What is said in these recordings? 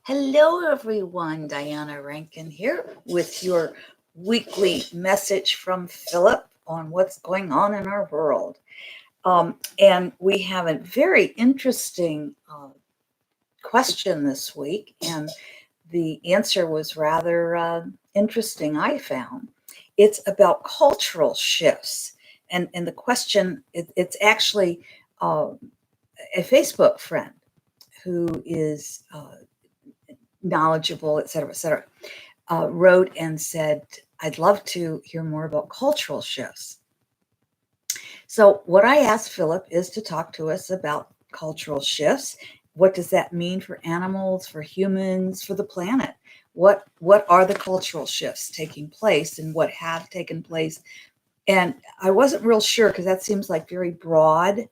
Hello, everyone. Diana Rankin here with your weekly message from Phillip on what's going on in our world. And we have a very interesting question this week, and the answer was rather interesting, I found. It's about cultural shifts. And the question, it's actually a Facebook friend who is knowledgeable, et cetera, wrote and said, I'd love to hear more about cultural shifts. So what I asked Phillip is to talk to us about cultural shifts. What does that mean for animals, for humans, for the planet? What are the cultural shifts taking place and what have taken place? And I wasn't real sure because that seems like very broad.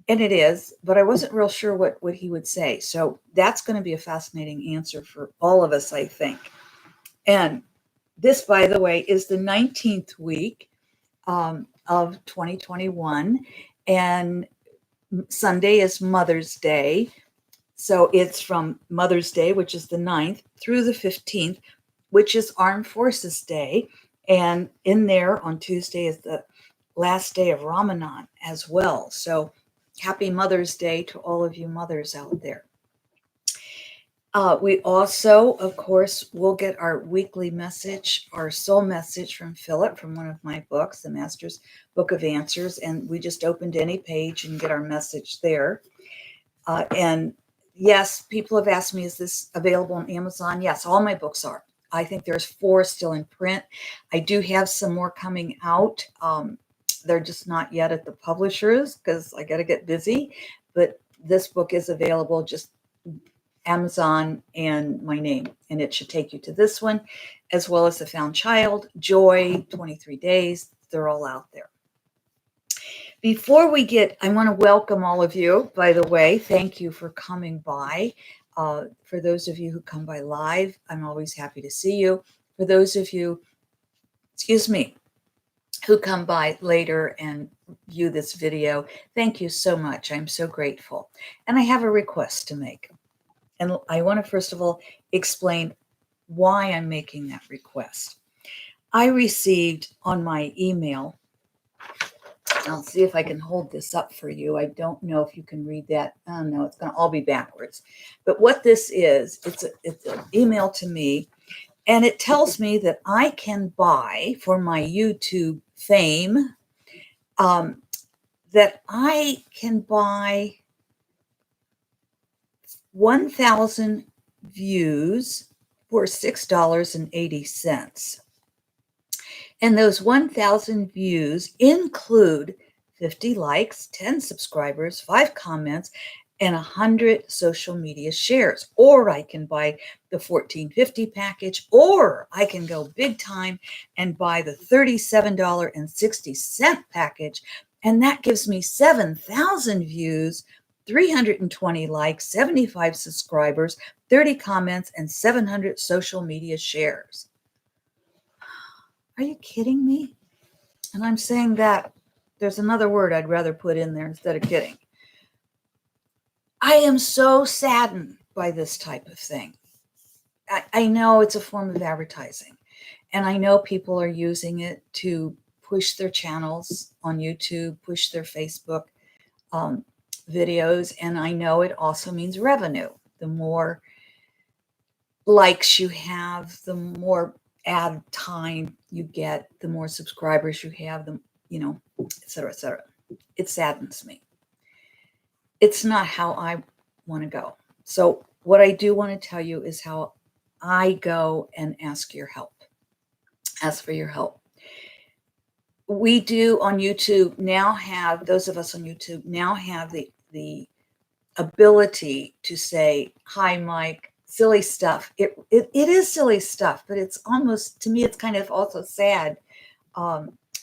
And it is, but I wasn't real sure what he would say. So that's going to be a fascinating answer for all of us, I think. And this, by the way, is the 19th week of 2021. And Sunday is Mother's Day. So it's from Mother's Day, which is the 9th, through the 15th, which is Armed Forces Day. And in there on Tuesday is the last day of Ramadan as well. So happy Mother's Day to all of you mothers out there. We also, of course, will get our weekly message, our soul message from Phillip from one of my books, The Master's Book of Answers. And we just opened any page and get our message there. And yes, people have asked me, is this available on Amazon? Yes, all my books are. I think there's 4 still in print. I do have some more coming out. They're just not yet at the publishers because I got to get busy. But this book is available, just Amazon and my name. And it should take you to this one, as well as The Found Child, Joy, 23 Days. They're all out there. Before we get, I want to welcome all of you, by the way. Thank you for coming by. For those of you who come by live, I'm always happy to see you. For those of you, who come by later and view this video, thank you so much. I'm so grateful. And I have a request to make. And I want to first of all explain why I'm making that request. I received on my email, I'll see if I can hold this up for you. I don't know if you can read that. Oh no, it's going to all be backwards. But what this is, it's an email to me. And it tells me that I can buy for my YouTube fame, that I can buy 1,000 views for $6.80. And those 1,000 views include 50 likes, 10 subscribers, 5 comments, and 100 social media shares. Or I can buy the $14.50 package, or I can go big time and buy the $37.60 package. And that gives me 7,000 views, 320 likes, 75 subscribers, 30 comments, and 700 social media shares. Are you kidding me? And I'm saying that there's another word I'd rather put in there instead of kidding. I am so saddened by this type of thing. I know it's a form of advertising, and I know people are using it to push their channels on YouTube, push their Facebook videos, and I know it also means revenue. The more likes you have, the more ad time you get, the more subscribers you have, et cetera, et cetera. It saddens me. It's not how I want to go. So what I do want to tell you is how I go and ask your help. Ask for your help. We do on YouTube now have, those of us on YouTube now have the ability to say, hi, Mike, silly stuff. It is silly stuff, but it's almost, to me, it's kind of also sad,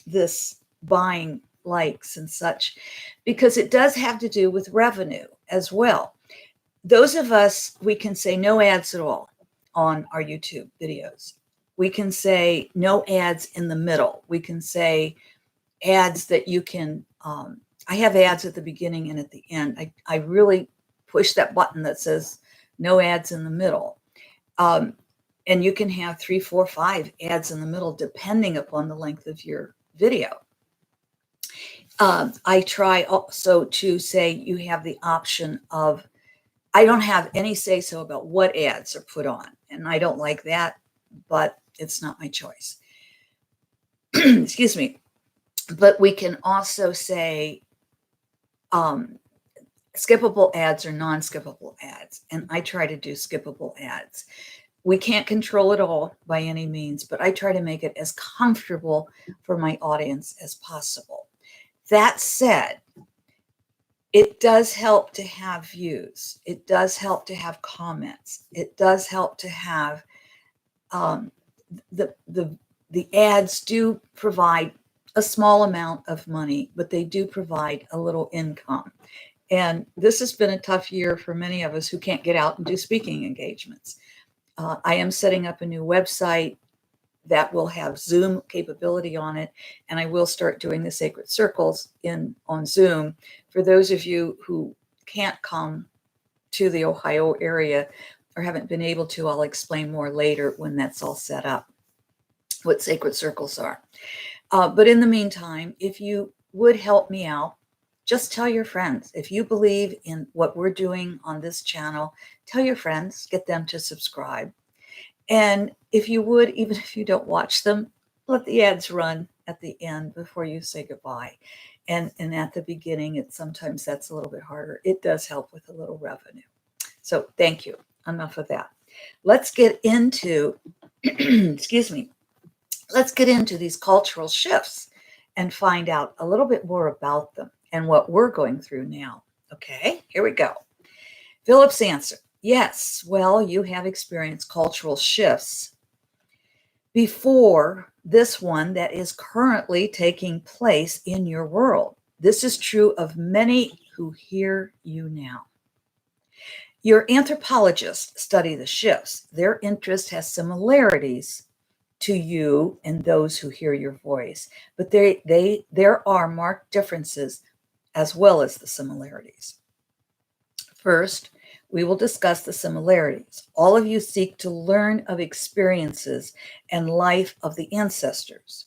this buying likes and such, because it does have to do with revenue as well. Those of us, we can say no ads at all on our YouTube videos. We can say no ads in the middle. We can say ads that you can, I have ads at the beginning and at the end. I really push that button that says no ads in the middle. And you can have 3, 4, 5 ads in the middle, depending upon the length of your video. I try also to say you have the option of, I don't have any say so about what ads are put on, and I don't like that, but it's not my choice. Excuse me. But we can also say skippable ads or non-skippable ads, and I try to do skippable ads. We can't control it all by any means, but I try to make it as comfortable for my audience as possible. That said, it does help to have views. It does help to have comments. It does help to have the ads do provide a small amount of money, but they do provide a little income. And this has been a tough year for many of us who can't get out and do speaking engagements. I am setting up a new website that will have Zoom capability on it, and I will start doing the sacred circles on Zoom. For those of you who can't come to the Ohio area or haven't been able to, I'll explain more later when that's all set up, what sacred circles are. But in the meantime, if you would help me out, just tell your friends. If you believe in what we're doing on this channel, tell your friends, get them to subscribe. And if you would, even if you don't watch them, let the ads run at the end before you say goodbye. And at the beginning, sometimes that's a little bit harder. It does help with a little revenue. So thank you. Enough of that. Let's get into, excuse me, let's get into these cultural shifts and find out a little bit more about them and what we're going through now. Okay, here we go. Philip's answer. Yes, well, you have experienced cultural shifts before this one that is currently taking place in your world. This is true of many who hear you now. Your anthropologists study the shifts. Their interest has similarities to you and those who hear your voice, but there are marked differences as well as the similarities. First, we will discuss the similarities. All of you seek to learn of experiences and life of the ancestors.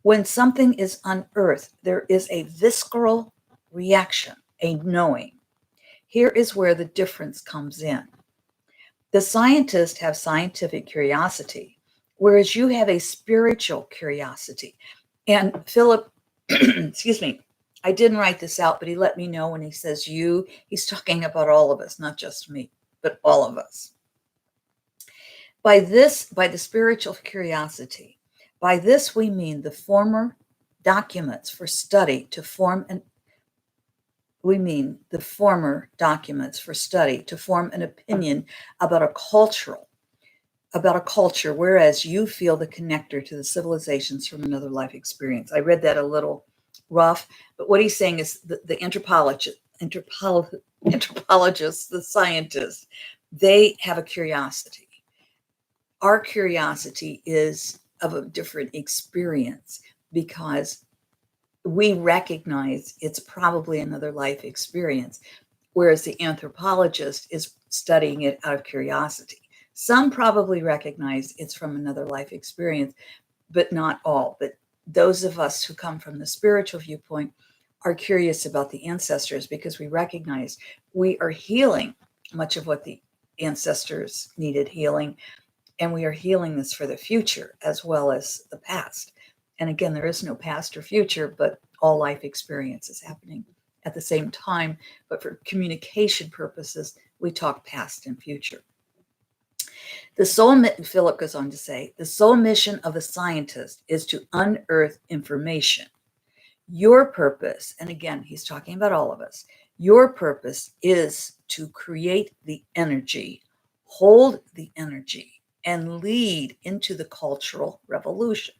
When something is unearthed, there is a visceral reaction, a knowing. Here is where the difference comes in. The scientists have scientific curiosity, whereas you have a spiritual curiosity. And Philip, excuse me, I didn't write this out, but he let me know when he says you, he's talking about all of us, not just me, but all of us. By the spiritual curiosity, by this we mean the former documents for study to form an opinion about a culture, whereas you feel the connector to the civilizations from another life experience. I read that a little rough, but what he's saying is the anthropologists, the scientists, they have a curiosity. Our curiosity is of a different experience because we recognize it's probably another life experience, whereas the anthropologist is studying it out of curiosity. Some probably recognize it's from another life experience, but not all. But those of us who come from the spiritual viewpoint are curious about the ancestors because we recognize we are healing much of what the ancestors needed healing, and we are healing this for the future as well as the past. And again, there is no past or future, but all life experience is happening at the same time. But for communication purposes, we talk past and future. Philip goes on to say, the sole mission of a scientist is to unearth information. Your purpose, and again, he's talking about all of us, your purpose is to create the energy, hold the energy, and lead into the cultural revolution.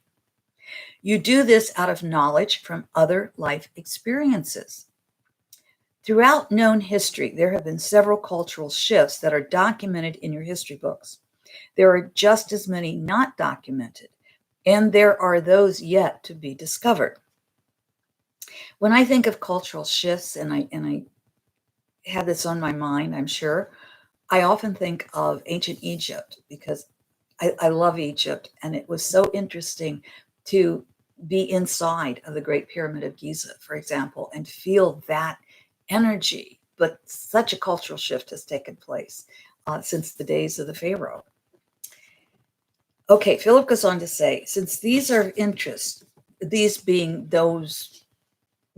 You do this out of knowledge from other life experiences. Throughout known history, there have been several cultural shifts that are documented in your history books. There are just as many not documented, and there are those yet to be discovered. When I think of cultural shifts, and I have this on my mind, I'm sure, I often think of ancient Egypt because I love Egypt, and it was so interesting to be inside of the Great Pyramid of Giza, for example, and feel that energy. But such a cultural shift has taken place since the days of the Pharaoh. Okay, Philip goes on to say, since these are of interest, these being those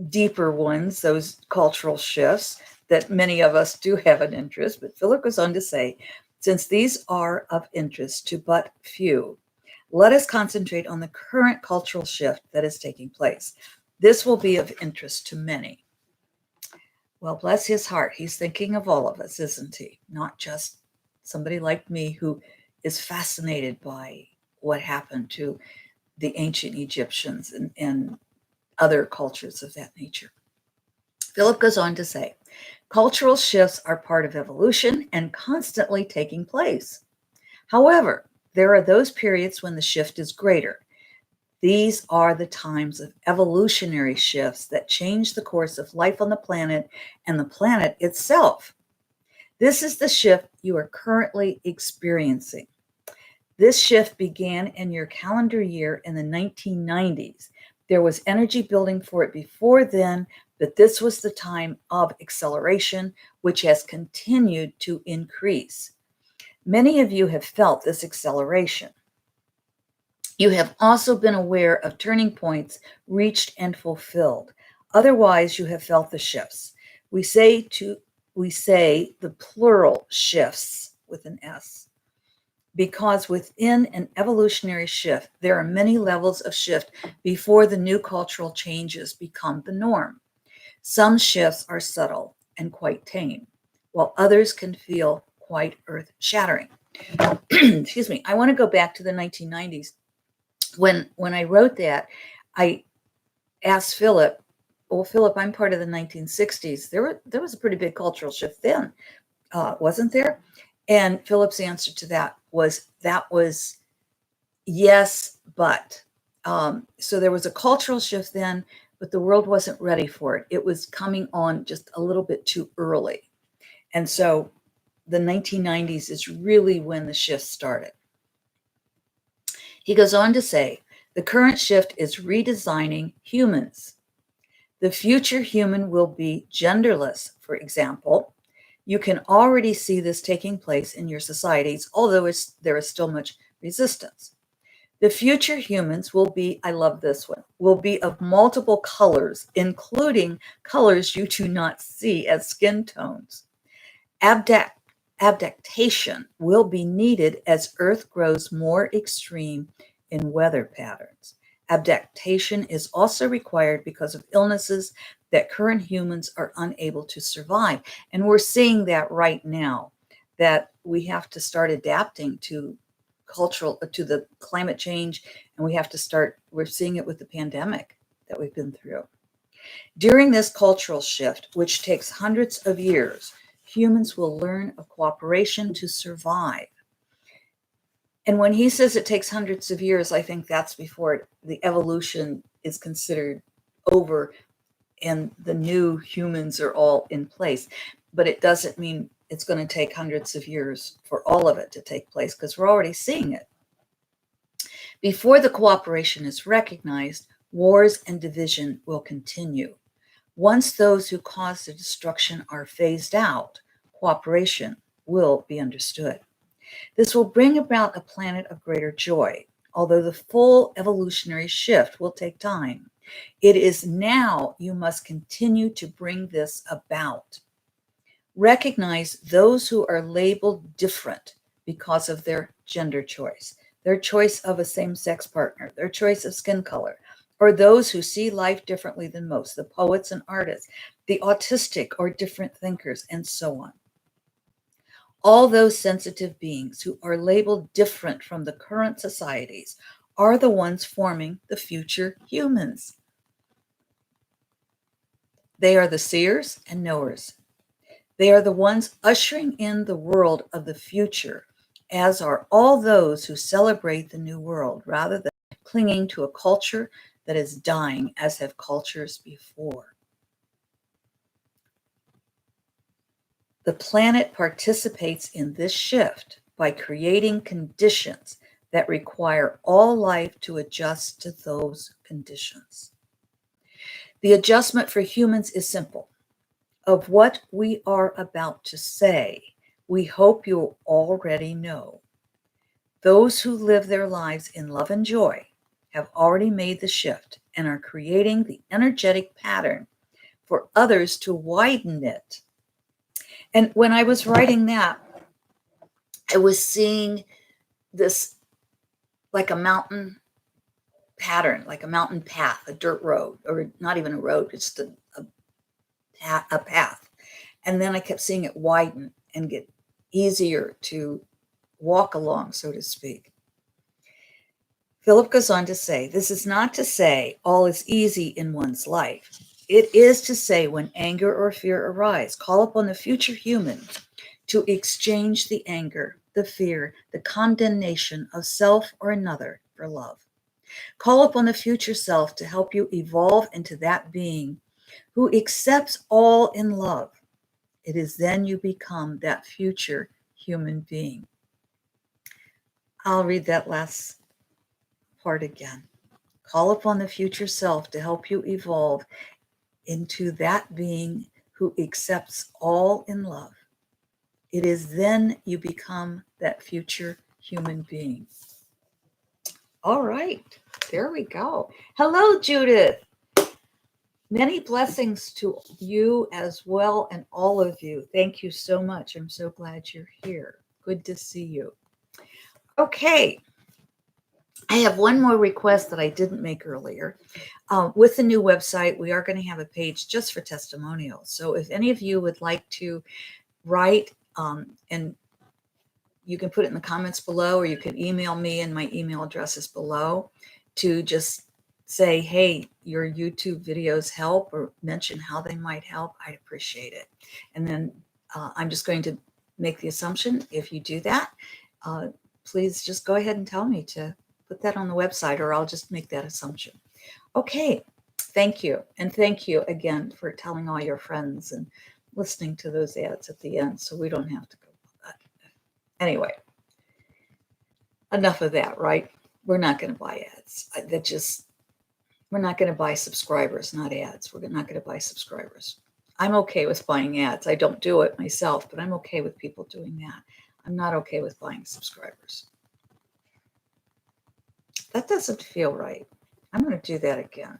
deeper ones, those cultural shifts that many of us do have an interest, but Philip goes on to say, since these are of interest to but few, let us concentrate on the current cultural shift that is taking place. This will be of interest to many. Well, bless his heart. He's thinking of all of us, isn't he? Not just somebody like me who is fascinated by what happened to the ancient Egyptians and other cultures of that nature. Philip goes on to say, cultural shifts are part of evolution and constantly taking place. However, there are those periods when the shift is greater. These are the times of evolutionary shifts that change the course of life on the planet and the planet itself. This is the shift you are currently experiencing. This shift began in your calendar year in the 1990s. There was energy building for it before then, but this was the time of acceleration, which has continued to increase. Many of you have felt this acceleration. You have also been aware of turning points reached and fulfilled. Otherwise, you have felt the shifts. We say the plural shifts with an S because within an evolutionary shift, there are many levels of shift before the new cultural changes become the norm. Some shifts are subtle and quite tame, while others can feel quite earth-shattering. Excuse me. I want to go back to the 1990s. When I wrote that, I asked Philip, well, Philip, I'm part of the 1960s. There was a pretty big cultural shift then, wasn't there? And Philip's answer to that was yes, but. So there was a cultural shift then, but the world wasn't ready for it. It was coming on just a little bit too early. And so the 1990s is really when the shift started. He goes on to say, the current shift is redesigning humans. The future human will be genderless, for example. You can already see this taking place in your societies, although there is still much resistance. The future humans will be, I love this one, will be of multiple colors, including colors you do not see as skin tones. Adaptation will be needed as Earth grows more extreme in weather patterns. Adaptation is also required because of illnesses that current humans are unable to survive. And we're seeing that right now, that we have to start adapting to the climate change, and we're seeing it with the pandemic that we've been through. During this cultural shift, which takes hundreds of years, humans will learn of cooperation to survive. And when he says it takes hundreds of years, I think that's before the evolution is considered over and the new humans are all in place. But it doesn't mean it's going to take hundreds of years for all of it to take place, because we're already seeing it. Before the cooperation is recognized, wars and division will continue. Once those who cause the destruction are phased out, cooperation will be understood. This will bring about a planet of greater joy, although the full evolutionary shift will take time. It is now you must continue to bring this about. Recognize those who are labeled different because of their gender choice, their choice of a same-sex partner, their choice of skin color, or those who see life differently than most, the poets and artists, the autistic or different thinkers, and so on. All those sensitive beings who are labeled different from the current societies are the ones forming the future humans. They are the seers and knowers. They are the ones ushering in the world of the future, as are all those who celebrate the new world rather than clinging to a culture that is dying, as have cultures before. The planet participates in this shift by creating conditions that require all life to adjust to those conditions. The adjustment for humans is simple. Of what we are about to say, we hope you already know. Those who live their lives in love and joy have already made the shift and are creating the energetic pattern for others to widen it. And when I was writing that, I was seeing this like a mountain pattern, like a mountain path, a dirt road, or not even a road, it's just a path. And then I kept seeing it widen and get easier to walk along, so to speak. Phillip goes on to say, this is not to say all is easy in one's life. It is to say when anger or fear arise, call upon the future human to exchange the anger, the fear, the condemnation of self or another for love. Call upon the future self to help you evolve into that being who accepts all in love. It is then you become that future human being. I'll read that last part again. Call upon the future self to help you evolve into that being who accepts all in love. It is then you become that future human being. All right, there we go. Hello, Judith. Many blessings to you as well and all of you. Thank you so much. I'm so glad you're here. Good to see you. Okay, I have one more request that I didn't make earlier. With the new website, we are going to have a page just for testimonials. So if any of you would like to write, and you can put it in the comments below, or you can email me, and my email address is below, to just say, hey, your YouTube videos help, or mention how they might help, I'd appreciate it. And then I'm just going to make the assumption, if you do that, please just go ahead and tell me to put that on the website, or I'll just make that assumption. Okay, thank you. And thank you again for telling all your friends and listening to those ads at the end, so we don't have to go. Anyway, enough of that, right? We're not going to buy ads. We're not going to buy subscribers, not ads. We're not going to buy subscribers. I'm okay with buying ads. I don't do it myself, but I'm okay with people doing that. I'm not okay with buying subscribers. That doesn't feel right. I'm going to do that again.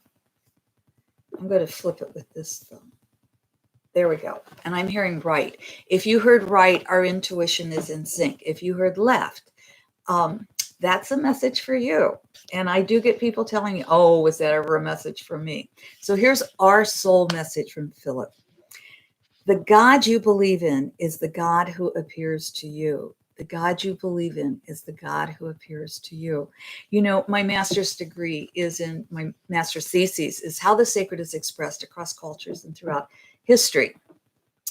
I'm going to flip it with this thumb. There we go. And I'm hearing right. If you heard right, our intuition is in sync. If you heard left, that's a message for you. And I do get people telling me, oh, was that ever a message for me? So here's our soul message from Phillip. The God you believe in is the God who appears to you. The God you believe in is the God who appears to you. You know, my master's degree is in, my master's thesis is how the sacred is expressed across cultures and throughout history,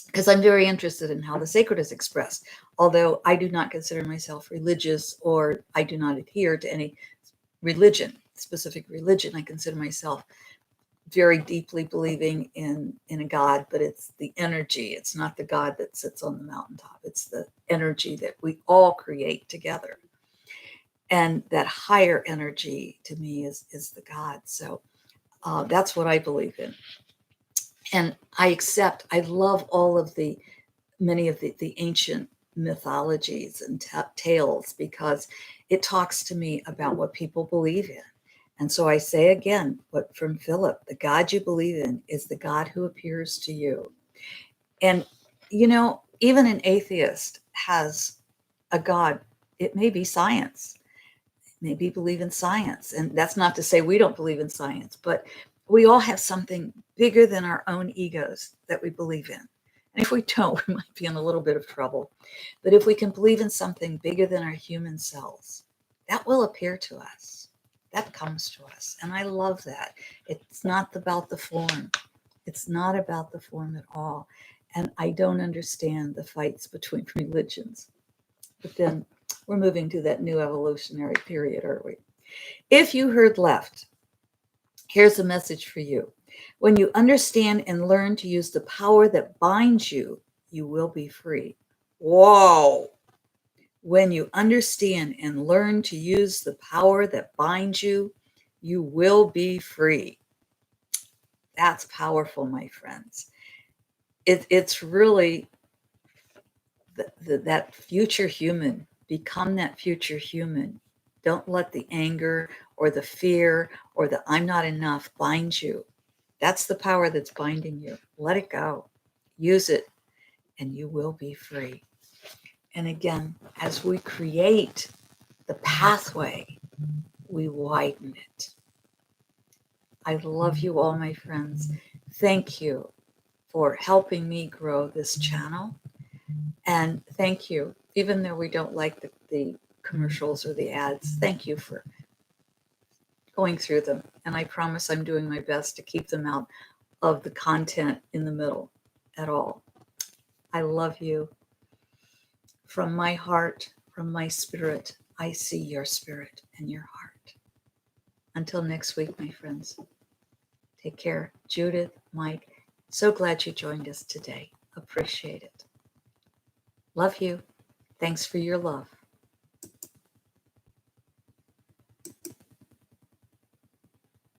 because I'm very interested in how the sacred is expressed. Although I do not consider myself religious, or I do not adhere to any religion, specific religion. I consider myself very deeply believing in a God, but it's the energy. It's not the God that sits on the mountaintop. It's the energy that we all create together. And that higher energy to me is the God. So that's what I believe in. And I love all of many of the ancient mythologies and tales, because it talks to me about what people believe in. And so I say again, what from Phillip, the God you believe in is the God who appears to you. And, you know, even an atheist has a God. It may be science. Maybe believe in science. And that's not to say we don't believe in science, but we all have something bigger than our own egos that we believe in. And if we don't, we might be in a little bit of trouble. But if we can believe in something bigger than our human selves, that will appear to us. That comes to us. And I love that. It's not about the form. It's not about the form at all. And I don't understand the fights between religions. But then we're moving to that new evolutionary period, aren't we? If you heard left, here's a message for you. When you understand and learn to use the power that binds you, you will be free. Whoa! When you understand and learn to use the power that binds you, you will be free. That's powerful, my friends. It's really that future human. Become that future human. Don't let the anger or the fear or the I'm not enough bind you. That's the power that's binding you. Let it go. Use it, and you will be free. And again, as we create the pathway, we widen it. I love you all, my friends. Thank you for helping me grow this channel. And thank you, even though we don't like the commercials or the ads, thank you for going through them. And I promise I'm doing my best to keep them out of the content in the middle at all. I love you. From my heart, from my spirit, I see your spirit and your heart. Until next week, my friends. Take care. Judith, Mike, so glad you joined us today. Appreciate it. Love you. Thanks for your love.